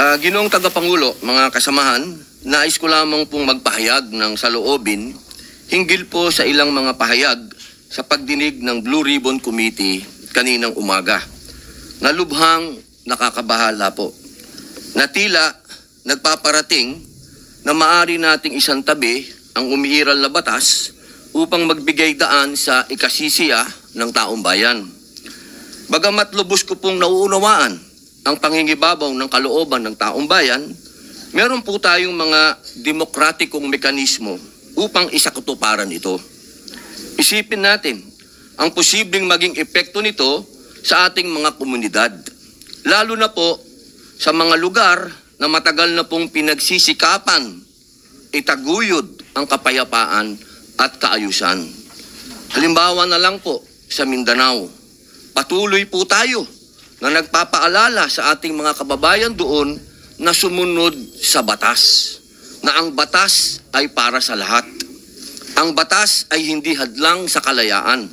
Ginoong Tagapangulo, mga kasamahan, nais ko lamang pong magpahayag ng saloobin hinggil po sa ilang mga pahayag sa pagdinig ng Blue Ribbon Committee kaninang umaga. Nalubhang nakakabahala po. Na tila nagpaparating na maaari nating isang tabi ang umiiral na batas upang magbigay daan sa ikasisiya ng taong bayan. Bagamat lubos ko pong nauunawaan ang pangingibabaw ng kalooban ng taong bayan, meron po tayong mga demokratikong mekanismo upang isakatuparan ito. Isipin natin ang posibleng maging epekto nito sa ating mga komunidad, lalo na po sa mga lugar na matagal na pong pinagsisikapan itaguyod ang kapayapaan at kaayusan. Halimbawa na lang po sa Mindanao, patuloy po tayo na nagpapaalala sa ating mga kababayan doon na sumunod sa batas, na ang batas ay para sa lahat. Ang batas ay hindi hadlang sa kalayaan.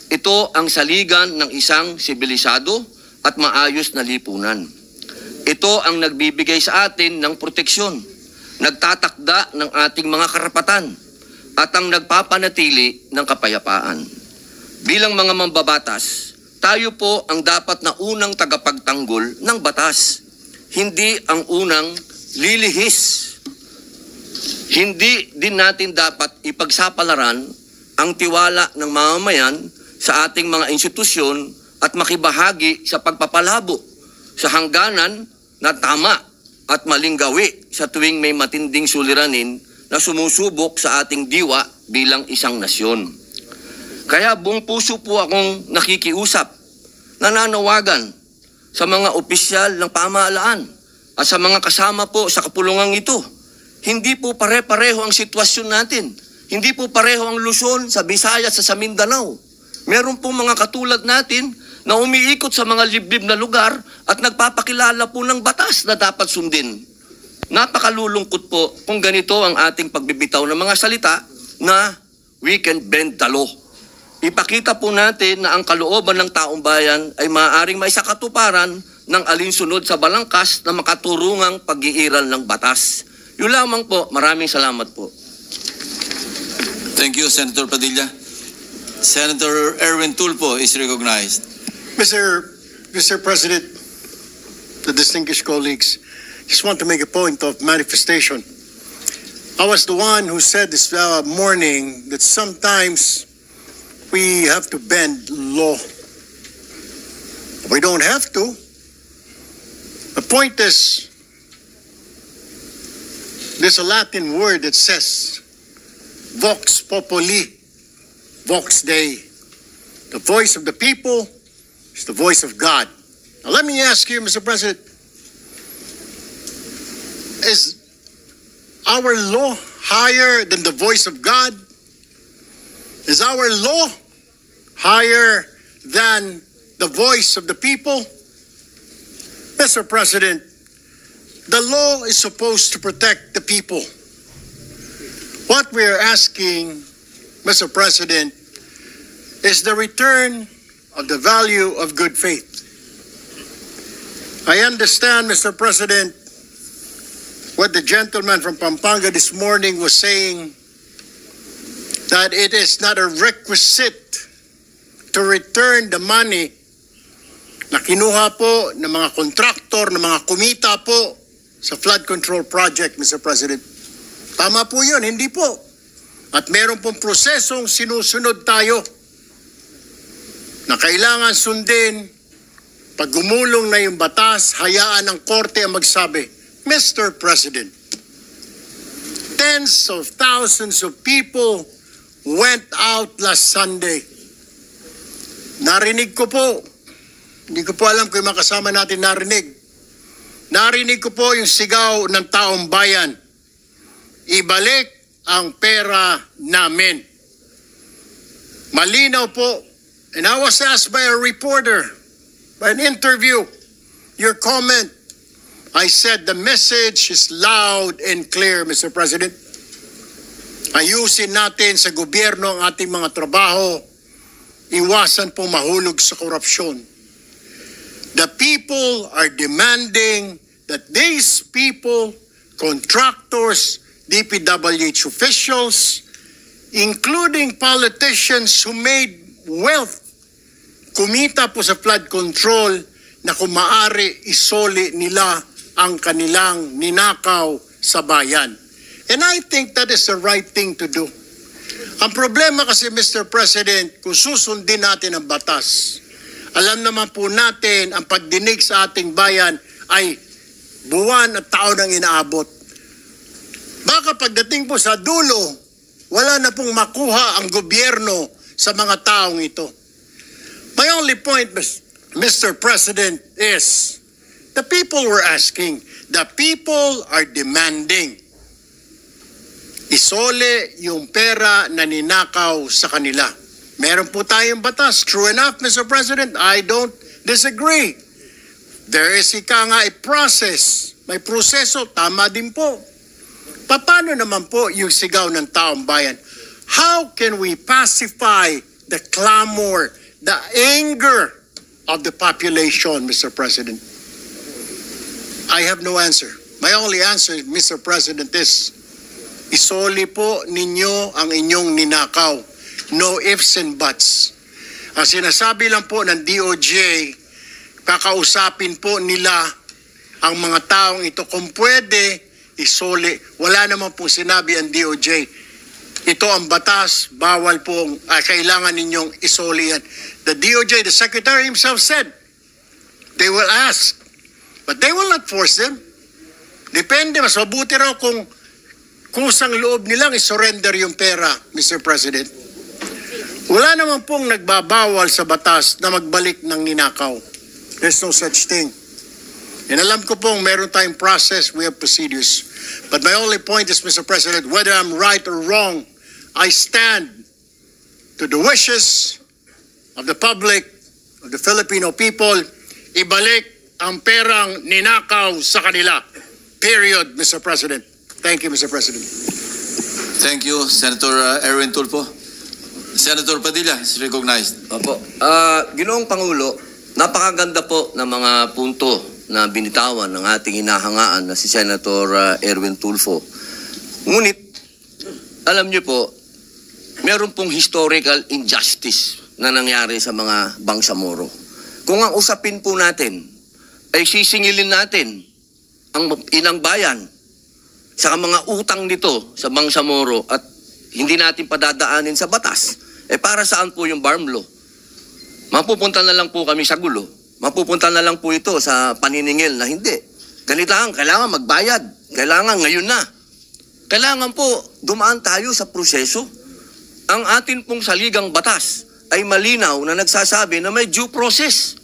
Ito ang saligan ng isang sibilisado at maayos na lipunan. Ito ang nagbibigay sa atin ng proteksyon, nagtatakda ng ating mga karapatan, at ang nagpapanatili ng kapayapaan. Bilang mga mambabatas, tayo po ang dapat na unang tagapagtanggol ng batas, hindi ang unang lilihis. Hindi din natin dapat ipagsapalaran ang tiwala ng mamamayan sa ating mga institusyon at makibahagi sa pagpapalabo sa hangganan na tama at maling gawi sa tuwing may matinding suliranin na sumusubok sa ating diwa bilang isang nasyon. Kaya buong puso po akong nakikiusap, nananawagan sa mga opisyal ng pamahalaan at sa mga kasama po sa kapulungang ito. Hindi po pare-pareho ang sitwasyon natin. Hindi po pareho ang Luzon sa Visayas at sa Mindanao. Meron po mga katulad natin na umiikot sa mga liblib na lugar at nagpapakilala po ng batas na dapat sundin. Napakalulungkot po kung ganito ang ating pagbibitaw ng mga salita na we can bend the law. Ipakita po natin na ang kalooban ng taong bayan ay maaaring maisakatuparan ng alinsunod sa balangkas na makaturungang pag-iiral ng batas. Yun lamang po. Maraming salamat po. Thank you, Senator Padilla. Senator Erwin Tulfo is recognized. Mr. President, the distinguished colleagues, just want to make a point of manifestation. I was the one who said this morning that sometimes we have to bend law. We don't have to. The point is, there's a Latin word that says, vox populi, vox Dei. The voice of the people is the voice of God. Now let me ask you, Mr. President, is our law higher than the voice of God? Is our law higher than the voice of the people? Mr. President, the law is supposed to protect the people. What we are asking, Mr. President, is the return of the value of good faith. I understand, Mr. President, what the gentleman from Pampanga this morning was saying, that it is not a requisite to return the money na kinuha po ng mga kontraktor, ng mga kumita po sa flood control project, Mr. President. Tama po yun, hindi po. At meron pong prosesong sinusunod tayo na kailangan sundin. Pag gumulong na yung batas, hayaan ng korte ang magsabi, Mr. President, tens of thousands of people went out last Sunday. Narinig ko po, hindi ko po alam kung yung makasama natin narinig. Narinig ko po yung sigaw ng taong bayan. Ibalik ang pera namin. Malinaw po. And I was asked by a reporter, by an interview, your comment. I said the message is loud and clear, Mr. President. Ayusin natin sa gobyerno ang ating mga trabaho. Iwasan pong mahulog sa korupsyon. The people are demanding that these people, contractors, DPWH officials, including politicians who made wealth, kumita po sa flood control na kung maaari isoli nila ang kanilang ninakaw sa bayan. And I think that is the right thing to do. Ang problema kasi, Mr. President, kung susundin natin ang batas, alam naman po natin ang pagdinig sa ating bayan ay buwan at taon ang inaabot. Baka pagdating po sa dulo, wala na pong makuha ang gobyerno sa mga taong ito. My only point, Mr. President, is the people were asking, the people are demanding. Isole yung pera na ninakaw sa kanila. Meron po tayong batas. True enough, Mr. President, I don't disagree. There is a process. May proseso, tama din po. Paano naman po yung sigaw ng taong bayan? How can we pacify the clamor, the anger of the population, Mr. President? I have no answer. My only answer, Mr. President, is isoli po ninyo ang inyong ninakaw. No ifs and buts. Ang sinasabi lang po ng DOJ, kakausapin po nila ang mga taong ito. Kung pwede, isoli. Wala naman po sinabi ang DOJ. Ito ang batas, bawal pong, kailangan ninyong isoli yan. The DOJ, the Secretary himself said, they will ask, but they will not force them. Depende, mas mabuti raw kung kusang loob nilang isurrender yung pera, Mr. President. Wala naman pong nagbabawal sa batas na magbalik ng ninakaw. There's no such thing. And alam ko pong meron tayong process, we have procedures. But my only point is, Mr. President, whether I'm right or wrong, I stand to the wishes of the public, of the Filipino people, ibalik ang perang ninakaw sa kanila. Period, Mr. President. Thank you, Mr. President. Thank you, Senator Erwin Tulfo. Senator Padilla is recognized. Opo. Ginoong Pangulo, napakaganda po ng mga punto na binitawan ng ating hinahangaan na si Senator Erwin Tulfo. Ngunit, alam niyo po, meron pong historical injustice na nangyari sa mga Bangsamoro. Kung ang usapin po natin ay sisingilin natin ang inang bayan sa mga utang nito sa Bangsamoro at hindi natin padadaanin sa batas, para saan po yung BARM law? Mapupunta na lang po kami sa gulo. Mapupunta na lang po ito sa paniningil na hindi. Kailangan magbayad. Kailangan ngayon na. Kailangan po dumaan tayo sa proseso. Ang atin pong saligang batas ay malinaw na nagsasabi na may due process.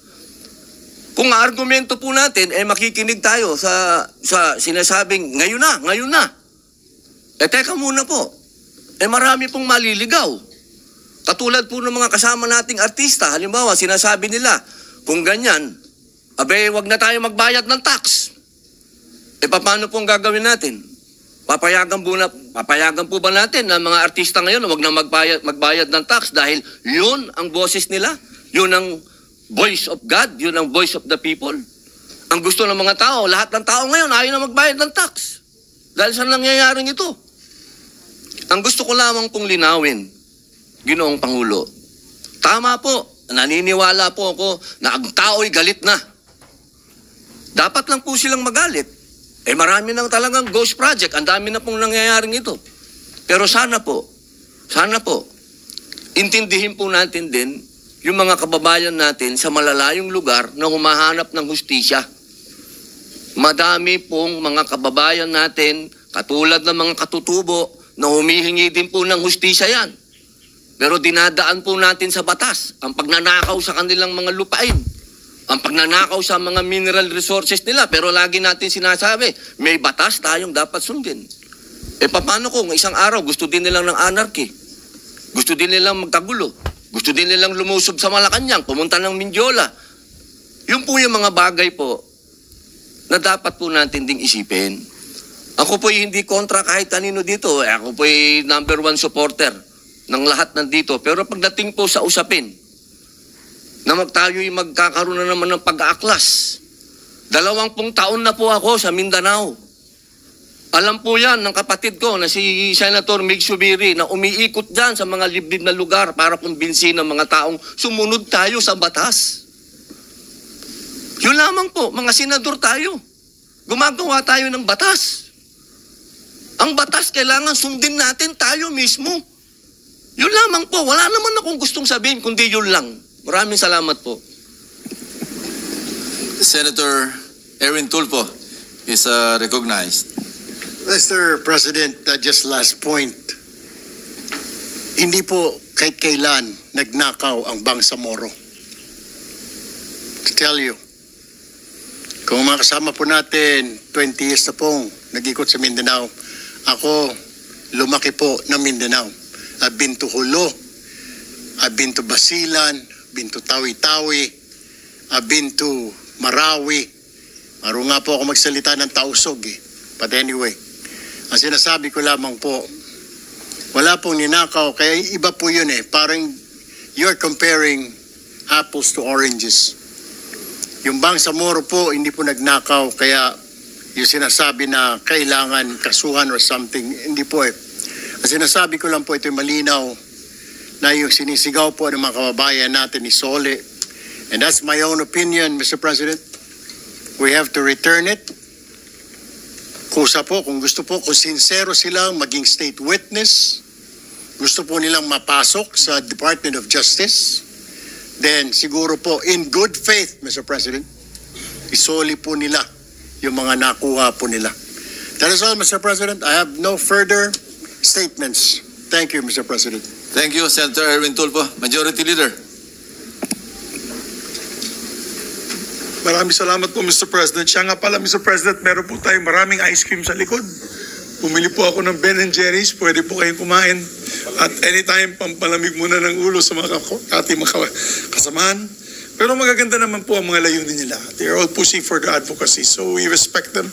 Kung argumento po natin, makikinig tayo sa sinasabing ngayon na. Teka muna po. Marami pong maliligaw. Katulad po ng mga kasama nating artista, halimbawa, sinasabi nila, kung ganyan, wag na tayo magbayad ng tax. Paano pong gagawin natin? Papayagan po ba natin na mga artista ngayon wag na magbayad ng tax dahil yun ang boses nila? Yun ang voice of God? Yun ang voice of the people? Ang gusto ng mga tao, lahat ng tao ngayon ayaw na magbayad ng tax. Dahil saan nangyayaring ito? Ang gusto ko lamang pong linawin, Ginoong Pangulo, tama po, naniniwala po ako na ang tao'y galit na. Dapat lang po silang magalit. Marami nang talagang ghost project, ang dami na pong nangyayaring ito. Pero sana po, intindihin po natin din yung mga kababayan natin sa malalayong lugar na humahanap ng hustisya. Madami pong mga kababayan natin, katulad ng mga katutubo, na humihingi din po ng hustisya yan. Pero dinadaan po natin sa batas ang pagnanakaw sa kanilang mga lupain, ang pagnanakaw sa mga mineral resources nila. Pero lagi natin sinasabi, may batas tayong dapat sundin. Paano kung isang araw gusto din nilang ng anarchy? Gusto din nilang magkagulo? Gusto din nilang lumusob sa Malacanang, pumunta ng Mindiola? Yun po yung mga bagay po na dapat po natin ding isipin. Ako po'y hindi kontra kahit kanino dito. Ako po'y number 1 supporter ng lahat nandito. Pero pagdating po sa usapin, na tayo'y magkakaroon na naman ng pag-aaklas 20 taon na po ako sa Mindanao. Alam po yan ng kapatid ko na si Senator Mig Subiri na umiikot dyan sa mga liblib na lugar para kumbinsin ng mga taong sumunod tayo sa batas. Yun lamang po, mga senador tayo. Gumagawa tayo ng batas. Ang batas kailangan sundin natin tayo mismo. Yun lamang po, wala naman akong gustong sabihin kundi yun lang. Maraming salamat po. Senator Erwin Tulfo is recognized. Mr. President, just last point. Hindi po kahit kailan nagnakaw ang Bangsamoro. To tell you, kung mga kasama po natin, 20 years na pong nag-ikot sa Mindanao, ako lumaki po ng Mindanao. I've been to Hulo, I've been to Basilan, been to Tawi-Tawi, I've been to Marawi. Maro nga po ako magsalita ng Tausog eh. But anyway, ang sinasabi ko lamang po, wala pong ninakaw, kaya iba po yun eh. Parang you're comparing apples to oranges. Yung Bangsamoro po, hindi po nagnakaw, kaya yung sinasabi na kailangan kasuhan or something, hindi po eh. Ang sinasabi ko lang po, ito yung malinaw na yung sinisigaw po ng mga kababayan natin ni Sole. And that's my own opinion, Mr. President. We have to return it. Kusa po, kung gusto po, kung sincero silang maging state witness, gusto po nilang mapasok sa Department of Justice, then siguro po, in good faith, Mr. President, isoli po nila yung mga nakuha po nila. That is all, Mr. President. I have no further statements. Thank you, Mr. President. Thank you, Senator Erwin Tulfo. Majority Leader. Maraming salamat po, Mr. President. Siya nga pala, Mr. President, meron po tayong maraming ice cream sa likod. Bumili po ako ng Ben & Jerry's. Pwede po kayong kumain. At anytime, pampalamig muna ng ulo sa mga ating mga kasamahan. Pero magaganda naman po ang mga layunin nila. They are all pushing for the advocacy. So we respect them.